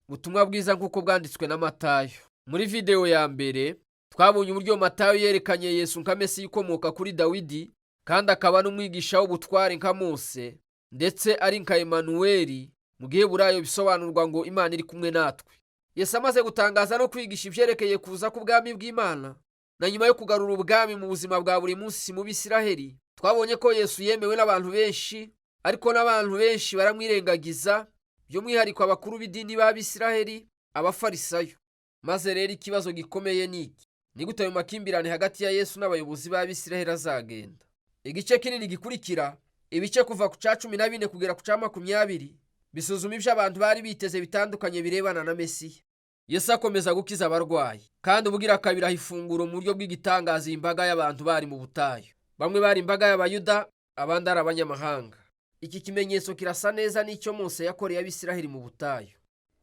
Ubutumwa bwiza nk'uko bwanditswe na Matayo. Muri video ya mbere twabonye uburyo Matayo yerekanye Yesu nka Mesiya ukomoka kuri Dawidi, kandi akaba n'umwigisha w'ubutware nka Mose, ndetse ari nka Emanuweli, mu Giheburayo bisobanurwa ngo Imana iri kumwe natwe. Yesu amaze gutangaza no kwigisha ibyerekeye kuza k'ubwami bw'Imana, na nyuma yo kugarura ubwami mu buzima bwa buri munsi mu Bisiraheli, twabonye ko Yesu yemewe n'abantu benshi, ariko n'abantu benshi baramwirengagiza, by'umwihariko abakuru b'idini b'Abisiraheli, abafarisayo. Maze rero ikibazo gikomeye ni iki: ni gute ayo makimbirane hagati ya Yesu n'abayobozi b'Abisiraheli azagenda? Igice kinini gikurikira, ibice kuva ku 14 kugera ku 20, bisuzuma ibyo abantu bari biteze bitandukanye birebana na Mesiya. Yesu akomeza gukiza abarwayi, kandi ubugira kabiri aha ifunguro mu buryo bw'igitangaza imbaga y'abantu bari mu butayu. Bamwe bari imbaga y'Abayuda, abandi ari abanyamahanga. Iki kimenyetso kirasa neza n'icyo Mose yakoreye Abisiraheli mu butayu.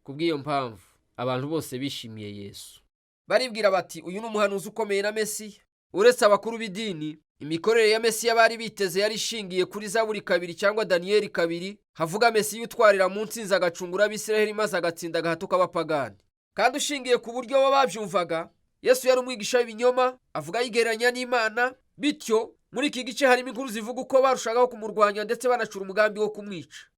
Kubw'iyo mpamvu abantu bose bishimiye Yesu, baribwira bati uyu ni umuhanuzi ukomeye na Mesiya. Uretse abakuru b'idini, imikorere ya Mesiya bari biteze yari ishingiye kuri Zaburi 2 cyangwa Daniyeli 2, havuga Mesiya utwarira mu nsinzi agacungura Abisiraheli maze agatsinda agahato k'abapagani. Kandi ushingiye ku buryo bo babyumvaga, Yesu yari umwigisha w'ibinyoma, avuga yigereranya n'Imana. Bityo muri iki gice harimo inkuru zivuga uko barushagaho kumurwanya ndetse banacura umugambi wo kumwica.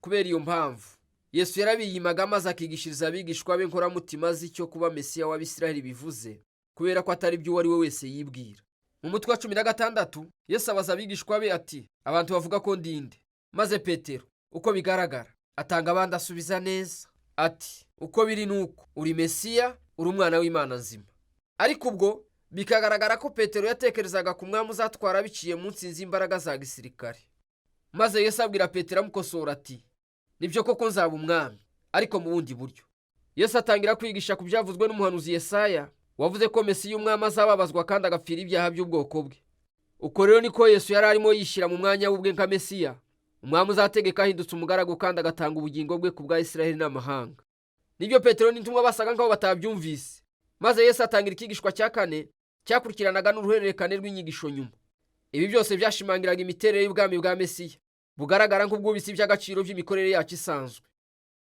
Kubera iyo mpamvu Yesu yarabiyimaga maze akigishiriza abigishwa be nkoramutima z'icyo kuba Mesiya w'Abisiraheli bivuze, kubera ko atari byo uwo ari we wese yibwira. Mu mutwe wa 16 Yesu abaza abigishwa be ati, abantu bavuga ko ndinde? Maze Petero, uko bigaragara, atanga abandi asubiza neza ati, uko biri nuko uri Mesiya, uri umwana w'Imana nzima. Ariko ubwo bikagaragara ko Petero yatekerezaga ku mwami uzatwara biciye mu nsinzi y'imbaraga za gisirikare. Maze Yesu abwira Petero amukosora ati, nibyo koko nzaba umwami, ariko mu bundi buryo. Yesu atangira kwigisha ku byavuzwe n'umuhanuzi Yesaya, wavuze ko Mesiya umwami azababazwa kandi agapfira ibyaha by'ubwoko bwe. Uko rero niko Yesu yari arimo yishyira mu mwanya w'ubwe nka Mesiya, umwami uzategeka ahindutse umugaragu kandi agatanga ubugingo bwe ku bwa Isiraheli n'amahanga. Nibyo Petero n'intumwa basaga nkaho batabyumvise. Maze Yesu atangira ikigishwa cya 4 cyakurikiranaga n'uruhererekane rw'inyigisho nyuma. Ibi byose byashimangiraga imiterere y'ubwami bwa Mesiya, bugaragara nk'ubwubisi by'agaciro by'imikorere yacu isanzwe.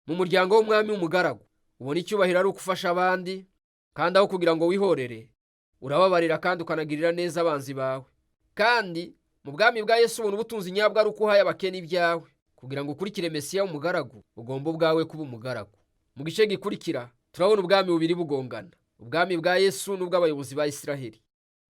Mu muryango w'umwami w'umugaragu, ubona icyubahiro ari ugufasha abandi, kandi aho kugira ngo wihorere, urababarira kandi ukanagirira neza abanzi bawe. Kandi mu bwami bwa Yesu ubona ubutunzi nyabwo ari uko uhaye abakene ibyawe. Kugira ngo ukurikire Mesiya w'umugaragu, ugomba ubwawe kuba umugaragu. Mu gice gikurikira turabona ubwami bubiri bugongana, ubwami bwa Yesu n'ubw'abayobozi ba Isiraheli.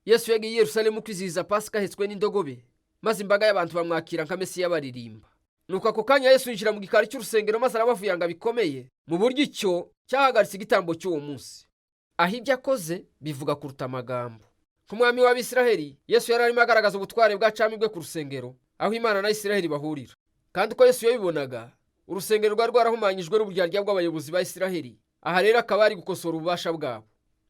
Yesu yagiye i Yerusalemu kwizihiza Pasika ahetswe n'indogobe, maze imbaga y'abantu bamwakira nka Mesiya baririmba. Nuko ako kanya Yesu yinjira mu gikari cy'urusengero maze arabavuyanga bikomeye, mu buryo icyo cyahagaritse igitambo cy'uwo munsi. Aho ibyo akoze bivuga kuruta amagambo. Ku mwami w'Abisiraheli, Yesu yari arimo agaragaza ubutware bwa cami bwe ku rusengero, aho Imana na Isiraheli bahurira. Kandi uko Yesu yabibonaga, urusengero rwari rwarahumanyijwe n'uburyarya bw'abayobozi ba Isiraheli. Aha rero akaba ari gukosora ububasha bwabo.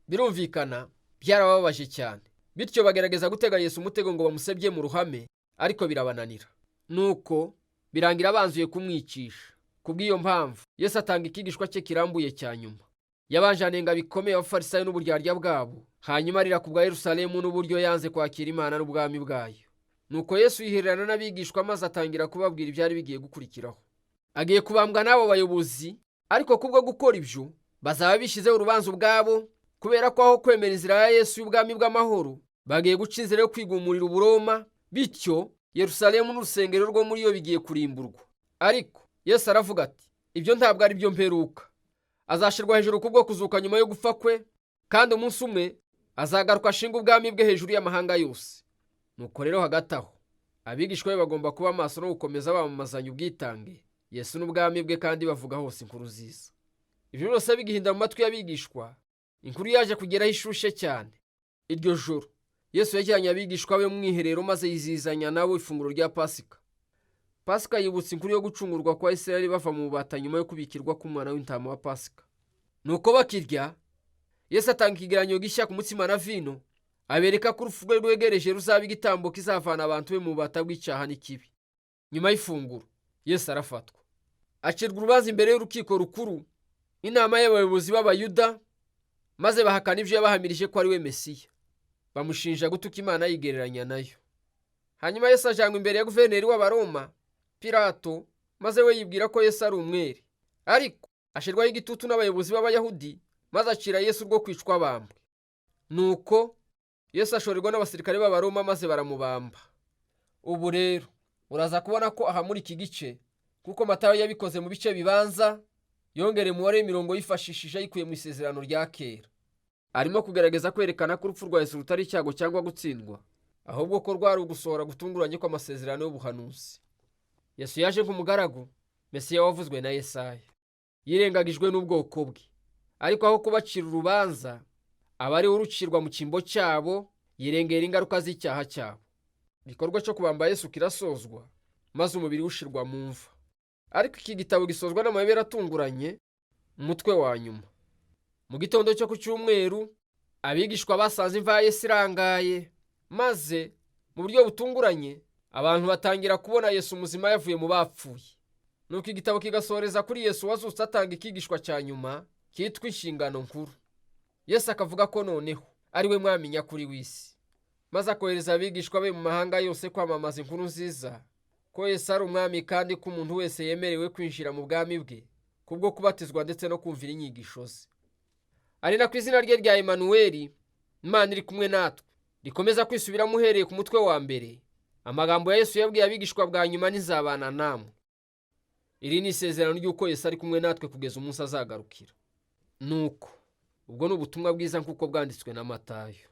Birumvikana byarababaje cyane, bityo bagerageza gutega Yesu umutego ngo bamusebye mu ruhame, ariko birabananira. Nuko birangira banzuye kumwicisha. Kubw'iyo mpamvu Yesu atanga ikigishwa cye kirambuye cya nyuma. Yabanje anenga bikomeye abafarisayo n'uburyarya bwabo, hanyuma arira ku bwa Yerusalemu n'uburyo yanze kwakira Imana n'ubwami bwayo. Nuko Yesu yihererana n'abigishwa maze atangira kubabwira ibyari bigiye gukurikiraho. Agiye kubambwa n'abo bayobozi, ariko kubwo gukora ibyo bazaba bishyizeho urubanza ubwabo, kubera ko aho kwemera inzira ya Yesu y'ubwami bw'amahoro, bagiye guca inzira yo kwigumurira Uburoma, bityo Yerusalemu n'urusengero rwo muri yo bigiye kurimburwa. Ariko Yesu aravuga ati, ibyo ntabwo ari byo mperuka. Azashirwa hejuru kubwo kuzuka nyuma yo gupfa kwe, kandi umunsi umwe azagaruka ashinga ubwami bwe hejuru y'amahanga yose. Nuko rero hagati aho abigishwa be bagomba kuba maso no gukomeza bamamazanya ubwitange Yesu n'ubwami bwe, kandi bavuga hose inkuru nziza. Ibyo byose bigihinda mu matwi y'abigishwa, inkuru yaje kugeraho ishushe cyane. Iryo joro Yesu yajyanye abigishwa be mu mwiherero maze yizihizanya nabo ifunguro rya Pasika. Pasika yibutsa inkuru yo gucungurwa kwa Isiraheli bava mu bubata nyuma yo kubikirwa k'umwana w'intama wa Pasika. Nuko bakirya, Yesu atanga ikigereranyo gishya ku mutsima na vino, abereka ko urupfu rwe rwegereje ruzaba igitambo kizavana abantu be mu bubata bw'icyaha n'ikibi. Nyuma y'ifunguro Yesu arafatwa, acirwa urubanza imbere y'urukiko rukuru, inama y'abayobozi b'Abayuda, maze bahakana ibyo yabahamirije ko ari we Mesiya. Bamushinja gutuka Imana yigereranya nayo. Hanyuma Yesu ajyanwa imbere ya guverineri w'Abaroma, Pilato, maze we yibwira ko Yesu ari umwere. Ariko ashirwaho igitutu n'abayobozi b'abayahudi, maze acira Yesu urwo kwicwa bambwe. Nuko Yesu ashorerwa n'abasirikare b'Abaroma maze baramubamba. Ubu rero uraza kubona ko aha muri iki gice, kuko Matayo yabikoze mu bice bibanza, yongere umubare w'imirongo yifashishije ayikuye mu isezerano rya kera. Arimo kugerageza kwerekana ko urupfu rwa Yesu rutari icyago cyangwa gutsindwa, ahubwo ko rwari ugusohora gutunguranye kw'amasezerano y'ubuhanuzi. Yesu yaje nk'umugaragu, Mesiya wavuzwe na Yesaya. Yirengagijwe n'ubwoko bwe, ariko aho kubacira urubanza, aba ari urucirwa mu cyimbo cyabo, yirengera ingaruka z'icyaha cyabo. Igikorwa cyo kubamba Yesu kirasozwa, maze umubiri ushirwa mu mva. Ariko iki gitabo gisozwa n'amayobera atunguranye, umutwe wa nyuma. Mu gitondo cyo ku cyumweru, abigishwa basanze imva ya Yesu irangaye, maze mu buryo butunguranye abantu batangira kubona Yesu muzima yavuye mu bapfuye. Nuko igitabo kigasoreza kuri Yesu wazutse atanga ikigishwa cya nyuma cyitwa inshingano nkuru. Yesu akavuga ko noneho ari we mwami nyakuri w'isi, maze akohereza abigishwa be mu mahanga yose kwamamaza inkuru nziza ko Yesu ari umwami, kandi ko umuntu wese yemerewe kwinjira mu bwami bwe kubwo kubatizwa ndetse no kumvira inyigisho ze. Ari na ku izina rye rya Emanuweli, Imana iri kumwe natwe, rikomeza kwisubiramo uhereye ku mutwe wa mbere. Amagambo ya Yesu yabwiye abigishwa bwa nyuma, nizabana namwe. Iri ni isezerano ry'uko Yesu ari kumwe natwe kugeza umunsi azagarukira. Nuko ubwo ni ubutumwa bwiza nk'uko bwanditswe na Matayo.